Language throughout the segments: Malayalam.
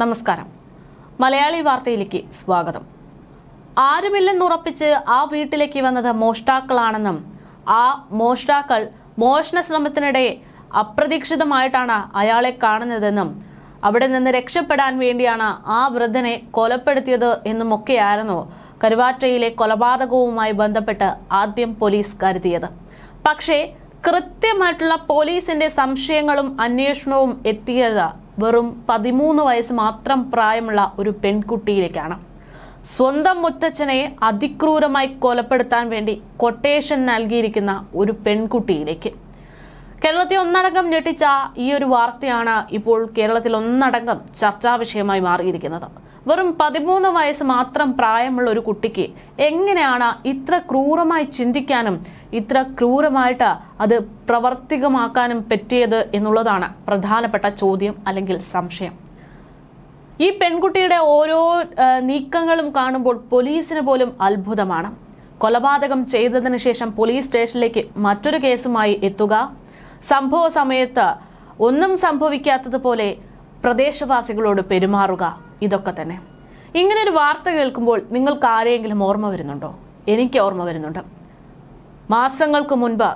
നമസ്കാരം. മലയാളി വാർത്തയിലേക്ക് സ്വാഗതം. ആരുമില്ലെന്നുറപ്പിച്ച് ആ വീട്ടിലേക്ക് വന്നത് മോഷ്ടാക്കളാണെന്നും ആ മോഷ്ടാക്കൾ മോഷണ ശ്രമത്തിനിടെ അപ്രതീക്ഷിതമായിട്ടാണ് അയാളെ കാണുന്നതെന്നും അവിടെ നിന്ന് രക്ഷപ്പെടാൻ വേണ്ടിയാണ് ആ വൃദ്ധനെ കൊലപ്പെടുത്തിയത് എന്നുമൊക്കെയായിരുന്നു കരുവാറ്റയിലെ കൊലപാതകവുമായി ബന്ധപ്പെട്ട് ആദ്യം പോലീസ് കരുതിയത്. പക്ഷേ കൃത്യമായിട്ടുള്ള പോലീസിന്റെ സംശയങ്ങളും അന്വേഷണവും എത്തിയത് വെറും 13 വയസ്സ് മാത്രം പ്രായമുള്ള ഒരു പെൺകുട്ടിയിലേക്കാണ്. സ്വന്തം മുത്തച്ഛനെ അതിക്രൂരമായി കൊലപ്പെടുത്താൻ വേണ്ടി കൊട്ടേഷൻ നൽകിയിരിക്കുന്ന ഒരു പെൺകുട്ടിയിലേക്ക്. കേരളത്തെ ഒന്നടങ്കം ഞെട്ടിച്ച ഈ ഒരു വാർത്തയാണ് ഇപ്പോൾ കേരളത്തിൽ ഒന്നടങ്കം ചർച്ചാ വിഷയമായി മാറിയിരിക്കുന്നത്. വെറും 13 വയസ്സ് മാത്രം പ്രായമുള്ള ഒരു കുട്ടിക്ക് എങ്ങനെയാണ് ഇത്ര ക്രൂരമായി ചിന്തിക്കാനും ഇത്ര ക്രൂരമായിട്ട് അത് പ്രവർത്തികമാക്കാനും പറ്റിയത് എന്നുള്ളതാണ് പ്രധാനപ്പെട്ട ചോദ്യം അല്ലെങ്കിൽ സംശയം. ഈ പെൺകുട്ടിയുടെ ഓരോ നീക്കങ്ങളും കാണുമ്പോൾ പോലീസിന് പോലും അത്ഭുതമാണ്. കൊലപാതകം ചെയ്തതിന് ശേഷം പോലീസ് സ്റ്റേഷനിലേക്ക് മറ്റൊരു കേസുമായി എത്തുക, സംഭവ സമയത്ത് ഒന്നും സംഭവിക്കാത്തതുപോലെ പ്രദേശവാസികളോട് പെരുമാറുക, ഇതൊക്കെ തന്നെ. ഇങ്ങനൊരു വാർത്ത കേൾക്കുമ്പോൾ നിങ്ങൾക്ക് ആരെയെങ്കിലും ഓർമ്മ വരുന്നുണ്ടോ? എനിക്ക് ഓർമ്മ വരുന്നുണ്ട്. മാസങ്ങൾക്ക് മുൻപ്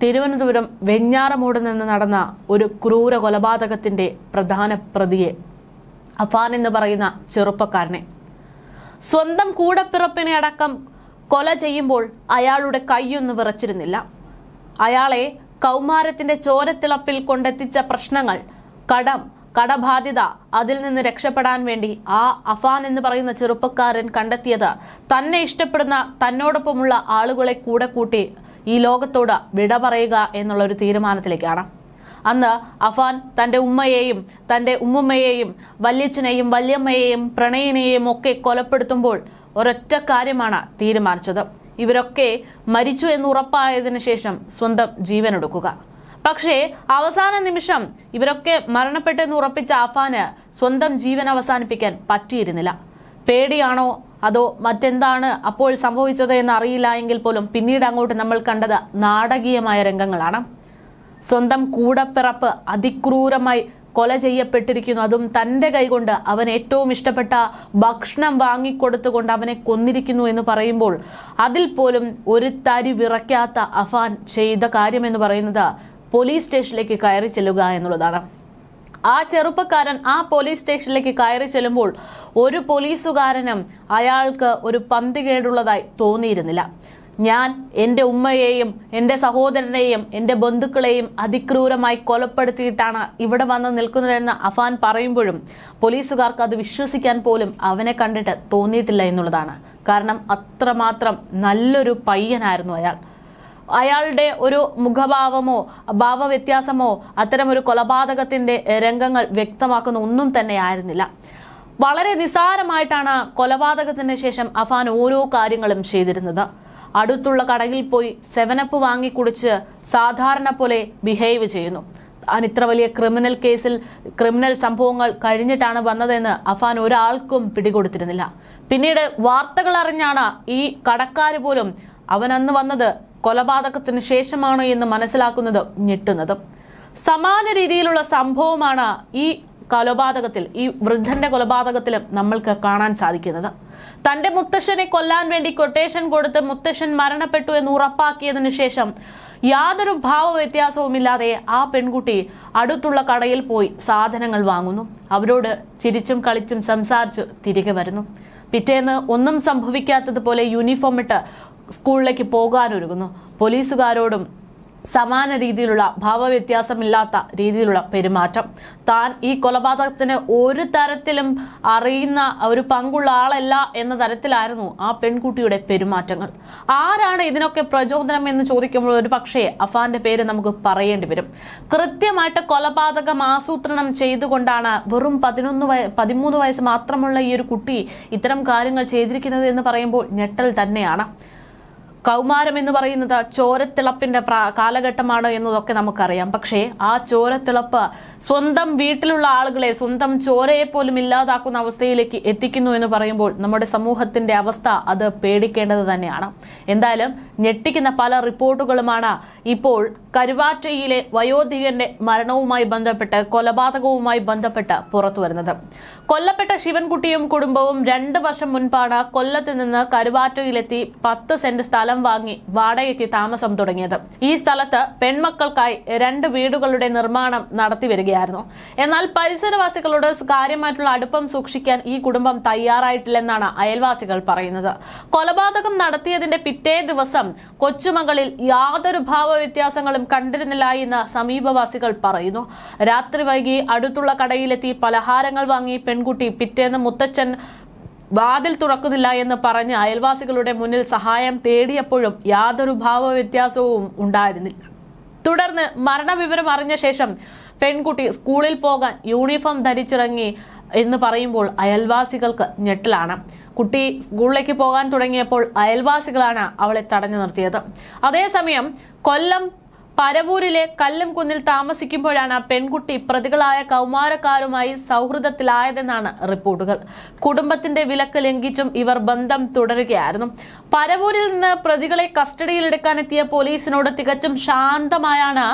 തിരുവനന്തപുരം വെഞ്ഞാറമൂട് നിന്ന് നടന്ന ഒരു ക്രൂര കൊലപാതകത്തിന്റെ പ്രധാന പ്രതിയെ, അഫാൻ എന്ന് പറയുന്ന ചെറുപ്പക്കാരനെ, സ്വന്തം കൂടപ്പിറപ്പിനെ അടക്കം കൊല ചെയ്യുമ്പോൾ അയാളുടെ കൈയൊന്ന് വിറച്ചിരുന്നില്ല. അയാളെ കൗമാരത്തിന്റെ ചോരത്തിളപ്പിൽ കൊണ്ടെത്തിച്ച പ്രശ്നങ്ങൾ, കടബാധ്യത, അതിൽ നിന്ന് രക്ഷപ്പെടാൻ വേണ്ടി ആ അഫാൻ എന്ന് പറയുന്ന ചെറുപ്പക്കാരൻ കണ്ടെത്തിയത് തന്നെ ഇഷ്ടപ്പെടുന്ന തന്നോടൊപ്പമുള്ള ആളുകളെ കൂടെ കൂട്ടി ഈ ലോകത്തോട് വിട പറയുക എന്നുള്ള ഒരു തീരുമാനത്തിലേക്കാണ്. അന്ന് അഫാൻ തന്റെ ഉമ്മയെയും തന്റെ ഉമ്മുമ്മയെയും വല്യച്ഛനെയും വല്യമ്മയെയും പ്രണയിനെയും ഒക്കെ കൊലപ്പെടുത്തുമ്പോൾ ഒരൊറ്റ കാര്യമാണ് തീരുമാനിച്ചത്: ഇവരൊക്കെ മരിച്ചു എന്ന് ഉറപ്പായതിനു ശേഷം സ്വന്തം ജീവനെടുക്കുക. പക്ഷേ അവസാന നിമിഷം ഇവരൊക്കെ മരണപ്പെട്ടെന്ന് ഉറപ്പിച്ച അഫാന് സ്വന്തം ജീവൻ അവസാനിപ്പിക്കാൻ പറ്റിയിരുന്നില്ല. പേടിയാണോ അതോ മറ്റെന്താണ് അപ്പോൾ സംഭവിച്ചത് എന്ന് അറിയില്ല എങ്കിൽ പോലും പിന്നീട് അങ്ങോട്ട് നമ്മൾ കണ്ടത് നാടകീയമായ രംഗങ്ങളാണ്. സ്വന്തം കൂടപ്പിറപ്പ് അതിക്രൂരമായി കൊല ചെയ്യപ്പെട്ടിരിക്കുന്നു, അതും തന്റെ കൈകൊണ്ട് അവൻ ഏറ്റവും ഇഷ്ടപ്പെട്ട ഭക്ഷണം വാങ്ങിക്കൊടുത്തുകൊണ്ട് അവനെ കൊന്നിരിക്കുന്നു എന്ന് പറയുമ്പോൾ അതിൽ പോലും ഒരു തരി വിറയ്ക്കാത്ത അഫാൻ ചെയ്ത കാര്യം എന്ന് പറയുന്നത് പോലീസ് സ്റ്റേഷനിലേക്ക് കയറി ചെല്ലുക എന്നുള്ളതാണ്. ആ ചെറുപ്പക്കാരൻ ആ പോലീസ് സ്റ്റേഷനിലേക്ക് കയറി ചെല്ലുമ്പോൾ ഒരു പോലീസുകാരനും അയാൾക്ക് ഒരു പന്തികേടുള്ളതായി തോന്നിയിരുന്നില്ല. ഞാൻ എൻ്റെ ഉമ്മയെയും എൻ്റെ സഹോദരനെയും എൻ്റെ ബന്ധുക്കളെയും അതിക്രൂരമായി കൊലപ്പെടുത്തിയിട്ടാണ് ഇവിടെ വന്ന് നിൽക്കുന്നതെന്ന് അഫാൻ പറയുമ്പോഴും പോലീസുകാർക്ക് അത് വിശ്വസിക്കാൻ പോലും അവനെ കണ്ടിട്ട് തോന്നിയിട്ടില്ല എന്നുള്ളതാണ്. കാരണം അത്രമാത്രം നല്ലൊരു പയ്യനായിരുന്നു അയാൾ. അയാളുടെ ഒരു മുഖഭാവമോ ഭാവവ്യത്യാസമോ അത്തരം ഒരു കൊലപാതകത്തിന്റെ രംഗങ്ങൾ വ്യക്തമാക്കുന്ന ഒന്നും തന്നെ ആയിരുന്നില്ല. വളരെ നിസ്സാരമായിട്ടാണ് കൊലപാതകത്തിന് ശേഷം അഫാൻ ഓരോ കാര്യങ്ങളും ചെയ്തിരുന്നത്. അടുത്തുള്ള കടയിൽ പോയി 7up വാങ്ങി കുടിച്ച് സാധാരണ പോലെ ബിഹേവ് ചെയ്യുന്നു. താൻ ഇത്ര വലിയ ക്രിമിനൽ സംഭവങ്ങൾ കഴിഞ്ഞിട്ടാണ് വന്നതെന്ന് അഫാൻ ഒരാൾക്കും പിടികൊടുത്തിരുന്നില്ല. പിന്നീട് വാർത്തകൾ അറിഞ്ഞാണ് ഈ കടക്കാര് പോലും അവൻ അന്ന് വന്നത് കൊലപാതകത്തിന് ശേഷമാണ് എന്ന് മനസ്സിലാക്കുന്നത്, ഞെട്ടുന്നത്. സമാന രീതിയിലുള്ള സംഭവമാണ് ഈ കൊലപാതകത്തിൽ, ഈ വൃദ്ധന്റെ കൊലപാതകത്തിലും നമ്മൾക്ക് കാണാൻ സാധിക്കുന്നത്. തന്റെ മുത്തശ്ശനെ കൊല്ലാൻ വേണ്ടി കൊട്ടേഷൻ കൊടുത്ത് മുത്തശ്ശൻ മരണപ്പെട്ടു എന്ന് ഉറപ്പാക്കിയതിനു ശേഷം യാതൊരു ഭാവവ്യത്യാസവുമില്ലാതെ ആ പെൺകുട്ടി അടുത്തുള്ള കടയിൽ പോയി സാധനങ്ങൾ വാങ്ങുന്നു. അവരോട് ചിരിച്ചും കളിച്ചും സംസാരിച്ചു തിരികെ വരുന്നു. പിറ്റേന്ന് ഒന്നും സംഭവിക്കാത്തതുപോലെ യൂണിഫോം ഇട്ട് സ്കൂളിലേക്ക് പോകാനൊരുങ്ങുന്നു. പോലീസുകാരോടും സമാന രീതിയിലുള്ള ഭാവവ്യത്യാസമില്ലാത്ത രീതിയിലുള്ള പെരുമാറ്റം. താൻ ഈ കൊലപാതകത്തിന് ഒരു തരത്തിലും അറിയുന്ന ഒരു പങ്കുള്ള ആളല്ല എന്ന തരത്തിലായിരുന്നു ആ പെൺകുട്ടിയുടെ പെരുമാറ്റങ്ങൾ. ആരാണ് ഇതിനൊക്കെ പ്രചോദനം എന്ന് ചോദിക്കുമ്പോൾ ഒരു പക്ഷേ അഫാന്റെ പേര് നമുക്ക് പറയേണ്ടി വരും. കൃത്യമായിട്ട് കൊലപാതകം ആസൂത്രണം ചെയ്തുകൊണ്ടാണ് വെറും 13 വയസ്സ് മാത്രമുള്ള ഈ ഒരു കുട്ടി ഇത്തരം കാര്യങ്ങൾ ചെയ്തിരിക്കുന്നത് എന്ന് പറയുമ്പോൾ ഞെട്ടൽ തന്നെയാണ്. കൗമാരം എന്ന് പറയുന്നത് ചോരത്തിളപ്പിന്റെ കാലഘട്ടമാണ് എന്നതൊക്കെ നമുക്കറിയാം. പക്ഷേ ആ ചോരത്തിളപ്പ് സ്വന്തം വീട്ടിലുള്ള ആളുകളെ സ്വന്തം ചോരയെ പോലും ഇല്ലാതാക്കുന്ന അവസ്ഥയിലേക്ക് എത്തിക്കുന്നു എന്ന് പറയുമ്പോൾ നമ്മുടെ സമൂഹത്തിന്റെ അവസ്ഥ അത് പേടിക്കേണ്ടത് തന്നെയാണ്. എന്തായാലും ഞെട്ടിക്കുന്ന പല റിപ്പോർട്ടുകളുമാണ് ഇപ്പോൾ കരുവാറ്റയിലെ വയോധികന്റെ മരണവുമായി ബന്ധപ്പെട്ട് കൊലപാതകവുമായി ബന്ധപ്പെട്ട് പുറത്തു വരുന്നത്. കൊല്ലപ്പെട്ട ശിവൻകുട്ടിയും കുടുംബവും 2 വർഷം മുൻപാണ് കൊല്ലത്ത് നിന്ന് കരുവാറ്റയിലെത്തി 10 സെന്റ് സ്ഥലം വാങ്ങി വാടകയ്ക്ക് താമസം തുടങ്ങിയത്. ഈ സ്ഥലത്ത് പെൺമക്കൾക്കായി 2 വീടുകളുടെ നിർമ്മാണം നടത്തിവരികയായിരുന്നു. എന്നാൽ പരിസരവാസികളോട് കാര്യമായിട്ടുള്ള അടുപ്പം സൂക്ഷിക്കാൻ ഈ കുടുംബം തയ്യാറായിട്ടില്ലെന്നാണ് അയൽവാസികൾ പറയുന്നത്. കൊലപാതകം നടത്തിയതിന്റെ പിറ്റേ ദിവസം കൊച്ചുമകളിൽ യാതൊരു ഭാവവ്യത്യാസങ്ങളും കണ്ടിരുന്നില്ല എന്ന് സമീപവാസികൾ പറയുന്നു. രാത്രി വൈകി അടുത്തുള്ള കടയിലെത്തി പലഹാരങ്ങൾ വാങ്ങി പെൺകുട്ടി പിറ്റേന്ന് മുത്തച്ഛൻ വാതിൽ തുറക്കുന്നില്ല എന്ന് പറഞ്ഞ് അയൽവാസികളുടെ മുന്നിൽ സഹായം തേടിയപ്പോഴും യാതൊരു ഭാവവ്യത്യാസവും ഉണ്ടായിരുന്നില്ല. തുടർന്ന് മരണവിവരം അറിഞ്ഞ ശേഷം പെൺകുട്ടി സ്കൂളിൽ പോകാൻ യൂണിഫോം ധരിച്ചിറങ്ങി എന്ന് പറയുമ്പോൾ അയൽവാസികൾക്ക് ഞെട്ടലാണ്. കുട്ടി സ്കൂളിലേക്ക് പോകാൻ തുടങ്ങിയപ്പോൾ അയൽവാസികളാണ് അവളെ തടഞ്ഞു നിർത്തിയത്. അതേസമയം കൊല്ലം പരവൂരിലെ കല്ലുംകുന്നിൽ താമസിക്കുമ്പോഴാണ് പെൺകുട്ടി പ്രതികളായ കൗമാരക്കാരുമായി സൗഹൃദത്തിലായതെന്നാണ് റിപ്പോർട്ടുകൾ. കുടുംബത്തിന്റെ വിലക്ക് ലംഘിച്ചും ഇവർ ബന്ധം തുടരുകയായിരുന്നു. പരവൂരിൽ നിന്ന് പ്രതികളെ കസ്റ്റഡിയിലെടുക്കാനെത്തിയ പോലീസിനോട് തികച്ചും ശാന്തമായാണ്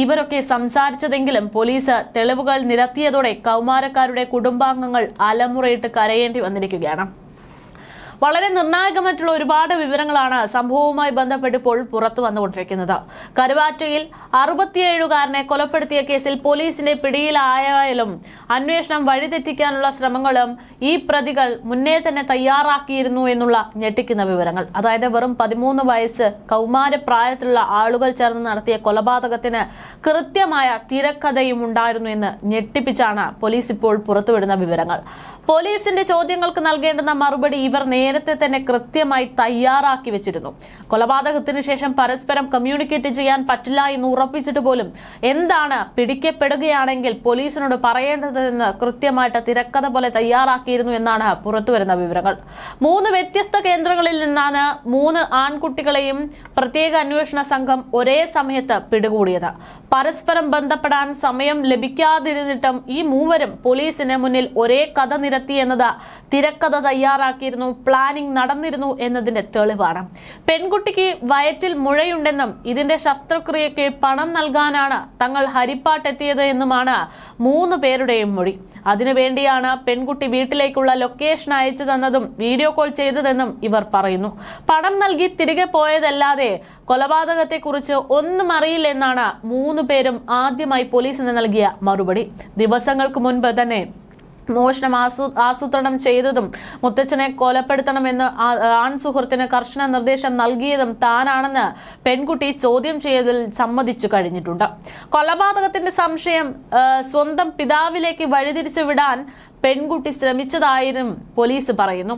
ഇവരൊക്കെ സംസാരിച്ചതെങ്കിലും പോലീസ് തെളിവുകൾ നിരത്തിയതോടെ കൗമാരക്കാരുടെ കുടുംബാംഗങ്ങൾ അലമുറയിട്ട് കരയേണ്ടി വന്നിരിക്കുകയാണ്. വളരെ നിർണായകമായിട്ടുള്ള ഒരുപാട് വിവരങ്ങളാണ് സംഭവവുമായി ബന്ധപ്പെട്ട് ഇപ്പോൾ പുറത്തു വന്നുകൊണ്ടിരിക്കുന്നത്. കരുവാറ്റയിൽ 67കാരനെ കൊലപ്പെടുത്തിയ കേസിൽ പോലീസിന്റെ പിടിയിലായാലും അന്വേഷണം വഴിതെറ്റിക്കാനുള്ള ശ്രമങ്ങളും ഈ പ്രതികൾ മുന്നേ തന്നെ തയ്യാറാക്കിയിരുന്നു എന്നുള്ള ഞെട്ടിക്കുന്ന വിവരങ്ങൾ. അതായത് വെറും 13 വയസ്സ് കൗമാരപ്രായത്തിലുള്ള ആളുകൾ ചേർന്ന് നടത്തിയ കൊലപാതകത്തിന് കൃത്യമായ തിരക്കഥയും ഉണ്ടായിരുന്നു എന്ന് ഞെട്ടിപ്പിച്ചാണ് പോലീസ് ഇപ്പോൾ പുറത്തുവിടുന്ന വിവരങ്ങൾ. പോലീസിന്റെ ചോദ്യങ്ങൾക്ക് നൽകേണ്ടുന്ന മറുപടി ഇവർ നേരത്തെ തന്നെ കൃത്യമായി തയ്യാറാക്കി വെച്ചിരുന്നു. കൊലപാതകത്തിന് ശേഷം പരസ്പരം കമ്മ്യൂണിക്കേറ്റ് ചെയ്യാൻ പറ്റില്ല എന്ന് ഉറപ്പിച്ചിട്ട് പോലും എന്താണ് പിടിക്കപ്പെടുകയാണെങ്കിൽ പോലീസിനോട് പറയേണ്ടതെന്ന് കൃത്യമായിട്ട് തിരക്കഥ പോലെ തയ്യാറാക്കിയിരുന്നു എന്നാണ് പുറത്തുവരുന്ന വിവരങ്ങൾ. 3 വ്യത്യസ്ത കേന്ദ്രങ്ങളിൽ നിന്നാണ് 3 ആൺകുട്ടികളെയും പ്രത്യേക അന്വേഷണ സംഘം ഒരേ സമയത്ത് പിടികൂടിയത്. പരസ്പരം ബന്ധപ്പെടാൻ സമയം ലഭിക്കാതിരുന്നിട്ടും ഈ മൂവരും പോലീസിന് മുന്നിൽ ഒരേ കഥ നിരത്തി എന്നത് തിരക്കഥ തയ്യാറാക്കിയിരുന്നു, പ്ലാനിംഗ് നടന്നിരുന്നു എന്നതിന്റെ തെളിവാണ്. പെൺകുട്ടിക്ക് വയറ്റിൽ മുഴയുണ്ടെന്നും ഇതിന്റെ ശസ്ത്രക്രിയയ്ക്ക് പണം നൽകാനാണ് തങ്ങൾ ഹരിപ്പാട്ടെത്തിയത് എന്നുമാണ് 3 പേരുടെയും മൊഴി. അതിനുവേണ്ടിയാണ് പെൺകുട്ടി വീട്ടിലേക്കുള്ള ലൊക്കേഷൻ അയച്ചു തന്നതും വീഡിയോ കോൾ ചെയ്തതെന്നും ഇവർ പറയുന്നു. പണം നൽകി തിരികെ പോയതല്ലാതെ കൊലപാതകത്തെക്കുറിച്ച് ഒന്നും അറിയില്ലെന്നാണ് 3 പേരും ആദ്യമായി പോലീസിന് നൽകിയ മറുപടി. ദിവസങ്ങൾക്ക് മുൻപ് തന്നെ മോഷണം ആസൂത്രണം ചെയ്തതും മുത്തച്ഛനെ കൊലപ്പെടുത്തണമെന്ന് ആൺ സുഹൃത്തിന് കർശന നിർദ്ദേശം നൽകിയതും താനാണെന്ന് പെൺകുട്ടി ചോദ്യം ചെയ്തതിൽ സമ്മതിച്ചു കഴിഞ്ഞിട്ടുണ്ട്. കൊലപാതകത്തിന്റെ സംശയം സ്വന്തം പിതാവിലേക്ക് വഴിതിരിച്ചു വിടാൻ പെൺകുട്ടി ശ്രമിച്ചതായും പോലീസ് പറയുന്നു.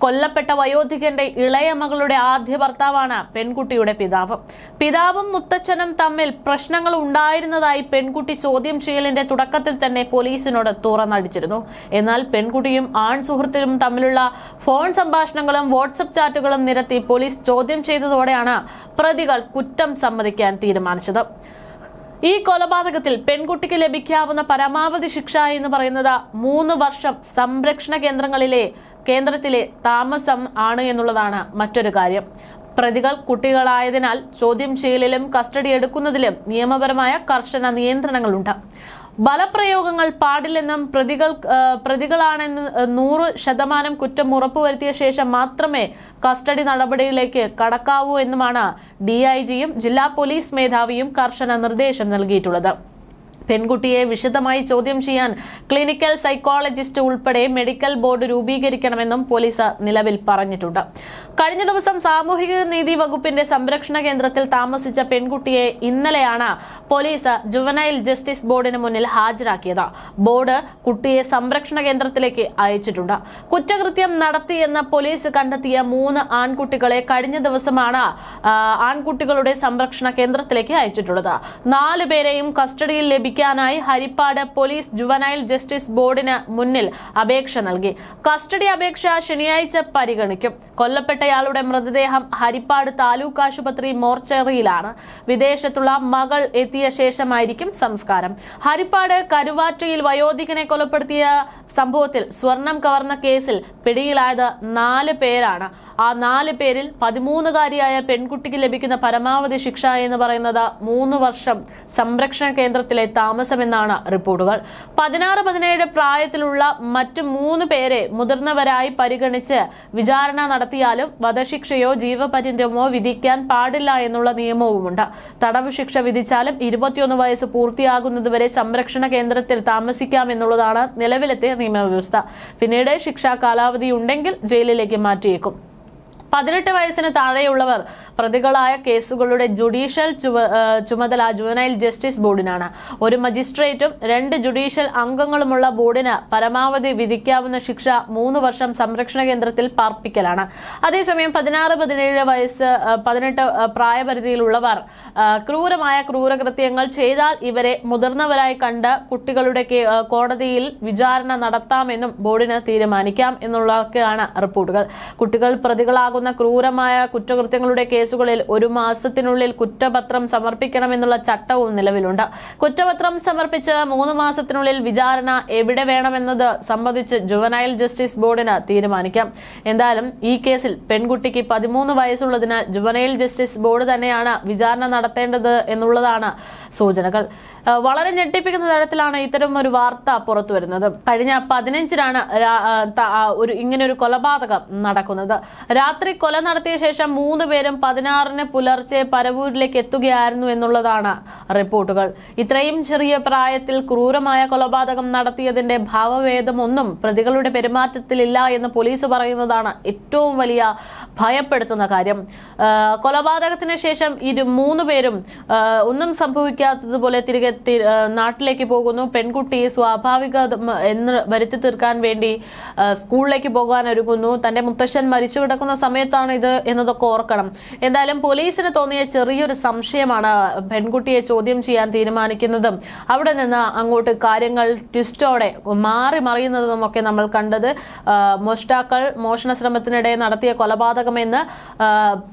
കൊല്ലപ്പെട്ട വയോധികന്റെ ഇളയ മകളുടെ ആദ്യ ഭർത്താവാണ് പെൺകുട്ടിയുടെ പിതാവ്. പിതാവും മുത്തച്ഛനും തമ്മിൽ പ്രശ്നങ്ങൾ ഉണ്ടായിരുന്നതായി പെൺകുട്ടി ചോദ്യം ചെയ്യലിന്റെ തുടക്കത്തിൽ തന്നെ പോലീസിനോട് തുറന്നടിച്ചിരുന്നു. എന്നാൽ പെൺകുട്ടിയും ആൺ സുഹൃത്തിനും തമ്മിലുള്ള ഫോൺ സംഭാഷണങ്ങളും വാട്സപ്പ് ചാറ്റുകളും നിരത്തി പോലീസ് ചോദ്യം ചെയ്തതോടെയാണ് പ്രതികൾ കുറ്റം സമ്മതിക്കാൻ തീരുമാനിച്ചത്. ഈ കൊലപാതകത്തിൽ പെൺകുട്ടിക്ക് ലഭിക്കാവുന്ന പരമാവധി ശിക്ഷ എന്ന് പറയുന്നത് 3 വർഷം സംരക്ഷണ കേന്ദ്രത്തിലെ താമസം ആണ് എന്നുള്ളതാണ് മറ്റൊരു കാര്യം. പ്രതികൾ കുട്ടികളായതിനാൽ ചോദ്യം ചെയ്യലിലും കസ്റ്റഡി എടുക്കുന്നതിലും നിയമപരമായ കർശന നിയന്ത്രണങ്ങളുണ്ട്. ബലപ്രയോഗങ്ങൾ പാടില്ലെന്നും പ്രതികളാണെന്ന് 100% കുറ്റം ഉറപ്പുവരുത്തിയ ശേഷം മാത്രമേ കസ്റ്റഡി നടപടിയിലേക്ക് കടക്കാവൂ എന്നുമാണ് DIGയും ജില്ലാ പോലീസ് മേധാവിയും കർശന നിർദ്ദേശം നൽകിയിട്ടുള്ളത്. പെൺകുട്ടിയെ വിശദമായി ചോദ്യം ചെയ്യാൻ ക്ലിനിക്കൽ സൈക്കോളജിസ്റ്റ് ഉൾപ്പെടെ മെഡിക്കൽ ബോർഡ് രൂപീകരിക്കണമെന്നും പോലീസ് നിലവിൽ പറഞ്ഞിട്ടുണ്ട്. കഴിഞ്ഞ ദിവസം സാമൂഹിക നീതി വകുപ്പിന്റെ സംരക്ഷണ കേന്ദ്രത്തിൽ താമസിച്ച പെൺകുട്ടിയെ ഇന്നലെയാണ് പോലീസ് ജുവനൈൽ ജസ്റ്റിസ് ബോർഡിന് മുന്നിൽ ഹാജരാക്കിയത്. ബോർഡ് കുട്ടിയെ സംരക്ഷണ കേന്ദ്രത്തിലേക്ക് അയച്ചിട്ടുണ്ട്. കുറ്റകൃത്യം നടത്തിയെന്ന് പോലീസ് കണ്ടെത്തിയ 3 ആൺകുട്ടികളെ കഴിഞ്ഞ ദിവസമാണ് ആൺകുട്ടികളുടെ സംരക്ഷണ കേന്ദ്രത്തിലേക്ക് അയച്ചിട്ടുള്ളത്. 4 പേരെയും കസ്റ്റഡിയിൽ ലഭിക്കും വിധിക്കാനായി ഹരിപ്പാട് പോലീസ് ജുവനൈൽ ജസ്റ്റിസ് ബോർഡിന് മുന്നിൽ അപേക്ഷ നൽകി. കസ്റ്റഡി അപേക്ഷ ശനിയാഴ്ച പരിഗണിക്കും. കൊല്ലപ്പെട്ടയാളുടെ മൃതദേഹം ഹരിപ്പാട് താലൂക്ക് ആശുപത്രി മോർച്ചറിയിലാണ്. വിദേശത്തുള്ള മകൾ എത്തിയ ശേഷമായിരിക്കും സംസ്കാരം. ഹരിപ്പാട് കരുവാറ്റയിൽ വയോധികനെ കൊലപ്പെടുത്തിയ സംഭവത്തിൽ സ്വർണം കവർന്ന കേസിൽ പിടിയിലായത് 4 പേരാണ്. ആ 4 പേരിൽ 13-കാരിയായ പെൺകുട്ടിക്ക് ലഭിക്കുന്ന പരമാവധി ശിക്ഷ എന്ന് പറയുന്നത് 3 വർഷം സംരക്ഷണ കേന്ദ്രത്തിലെ താമസമെന്നാണ് റിപ്പോർട്ടുകൾ. 16-17 പ്രായത്തിലുള്ള മറ്റു 3 പേരെ മുതിർന്നവരായി പരിഗണിച്ച് വിചാരണ നടത്തിയാലും വധശിക്ഷയോ ജീവപര്യന്തമോ വിധിക്കാൻ പാടില്ല എന്നുള്ള നിയമവുമുണ്ട്. തടവ് ശിക്ഷ വിധിച്ചാലും 21 വയസ്സ് പൂർത്തിയാകുന്നതുവരെ സംരക്ഷണ കേന്ദ്രത്തിൽ താമസിക്കാമെന്നുള്ളതാണ് നിലവിലത്തെ നിയമവ്യവസ്ഥ. പിന്നീട് ശിക്ഷാ കാലാവധി ഉണ്ടെങ്കിൽ ജയിലിലേക്ക് മാറ്റിയേക്കും. 18 വയസ്സിന് താഴെയുള്ളവർ പ്രതികളായ കേസുകളുടെ ജുഡീഷ്യൽ ചുമതല ജുവനൈൽ ജസ്റ്റിസ് ബോർഡിനാണ്. ഒരു മജിസ്ട്രേറ്റും 2 ജുഡീഷ്യൽ അംഗങ്ങളുമുള്ള ബോർഡിന് പരമാവധി വിധിക്കാവുന്ന ശിക്ഷ 3 വർഷം സംരക്ഷണ കേന്ദ്രത്തിൽ പാർപ്പിക്കലാണ്. അതേസമയം 18 പ്രായപരിധിയിലുള്ളവർ ക്രൂരമായ ക്രൂരകൃത്യങ്ങൾ ചെയ്താൽ ഇവരെ മുതിർന്നവരായി കണ്ട് കുട്ടികളുടെ കോടതിയിൽ വിചാരണ നടത്താമെന്നും ബോർഡിന് തീരുമാനിക്കാം എന്നുള്ളതൊക്കെയാണ് റിപ്പോർട്ടുകൾ. കുട്ടികൾ പ്രതികളാകുന്ന ക്രൂരമായ കുറ്റകൃത്യങ്ങളുടെ കേസുകളിൽ 1 മാസത്തിനുള്ളിൽ കുറ്റപത്രം സമർപ്പിക്കണമെന്നുള്ള ചട്ടവും നിലവിലുണ്ട്. കുറ്റപത്രം സമർപ്പിച്ച് 3 മാസത്തിനുള്ളിൽ വിചാരണ എവിടെ വേണമെന്നത് സംബന്ധിച്ച് ജുവനൈൽ ജസ്റ്റിസ് ബോർഡിന് തീരുമാനിക്കാം. എന്തായാലും ഈ കേസിൽ പെൺകുട്ടിക്ക് 13 വയസ്സുള്ളതിനാൽ ജുവനൈൽ ജസ്റ്റിസ് ബോർഡ് തന്നെയാണ് വിചാരണ നടത്തേണ്ടത് എന്നുള്ളതാണ് സൂചനകൾ. വളരെ ഞെട്ടിപ്പിക്കുന്ന തരത്തിലാണ് ഇത്തരം ഒരു വാർത്ത പുറത്തു വരുന്നത്. കഴിഞ്ഞ 15-നാണ് ഇങ്ങനൊരു കൊലപാതകം നടക്കുന്നത്. രാത്രി കൊല നടത്തിയ ശേഷം 3 പേരും 16-ന് പുലർച്ചെ പരവൂരിലേക്ക് എത്തുകയായിരുന്നു എന്നുള്ളതാണ് റിപ്പോർട്ടുകൾ. ഇത്രയും ചെറിയ പ്രായത്തിൽ ക്രൂരമായ കൊലപാതകം നടത്തിയതിന്റെ ഭാവഭേദമൊന്നും പ്രതികളുടെ പെരുമാറ്റത്തിലില്ല എന്ന് പോലീസ് പറയുന്നതാണ് ഏറ്റവും വലിയ ഭയപ്പെടുത്തുന്ന കാര്യം. കൊലപാതകത്തിന് ശേഷം 3 പേരും ഒന്നും സംഭവിക്കാത്തതുപോലെ തിരികെ നാട്ടിലേക്ക് പോകുന്നു. പെൺകുട്ടി സ്വാഭാവിക എന്ന് വരുത്തി തീർക്കാൻ വേണ്ടി സ്കൂളിലേക്ക് പോകാൻ ഒരുങ്ങുന്നു. തന്റെ മുത്തശ്ശൻ മരിച്ചു കിടക്കുന്ന സമയത്താണ് ഇത് എന്നതൊക്കെ ഓർക്കണം. എന്തായാലും പോലീസിന് തോന്നിയ ചെറിയൊരു സംശയമാണ് പെൺകുട്ടിയെ ചോദ്യം ചെയ്യാൻ തീരുമാനിക്കുന്നതും അവിടെ നിന്ന് അങ്ങോട്ട് കാര്യങ്ങൾ ട്വിസ്റ്റോടെ മാറി മറിയുന്നതും ഒക്കെ നമ്മൾ കണ്ടത്. മോഷ്ടാക്കൾ മോഷണ ശ്രമത്തിനിടെ നടത്തിയ കൊലപാതകമെന്ന്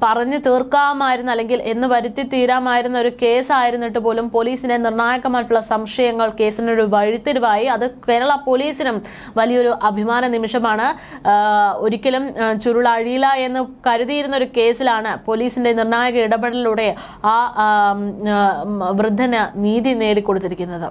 പറഞ്ഞു തീർക്കാമായിരുന്ന അല്ലെങ്കിൽ എന്ന് വരുത്തി തീരാമായിരുന്ന ഒരു കേസായിരുന്നിട്ട് പോലും പോലീസിനെ നിർണായകമായിട്ടുള്ള സംശയങ്ങൾ കേസിനൊരു വഴിത്തിരിവായി. അത് കേരള പോലീസിനും വലിയൊരു അഭിമാന നിമിഷമാണ്. ഒരിക്കലും ചുരുളഴിയില്ല എന്ന് കരുതിയിരുന്ന ഒരു കേസിലാണ് പോലീസിന്റെ നിർണായക ഇടപെടലിലൂടെ ആ വൃദ്ധന് നീതി നേടിക്കൊടുത്തിരിക്കുന്നത്.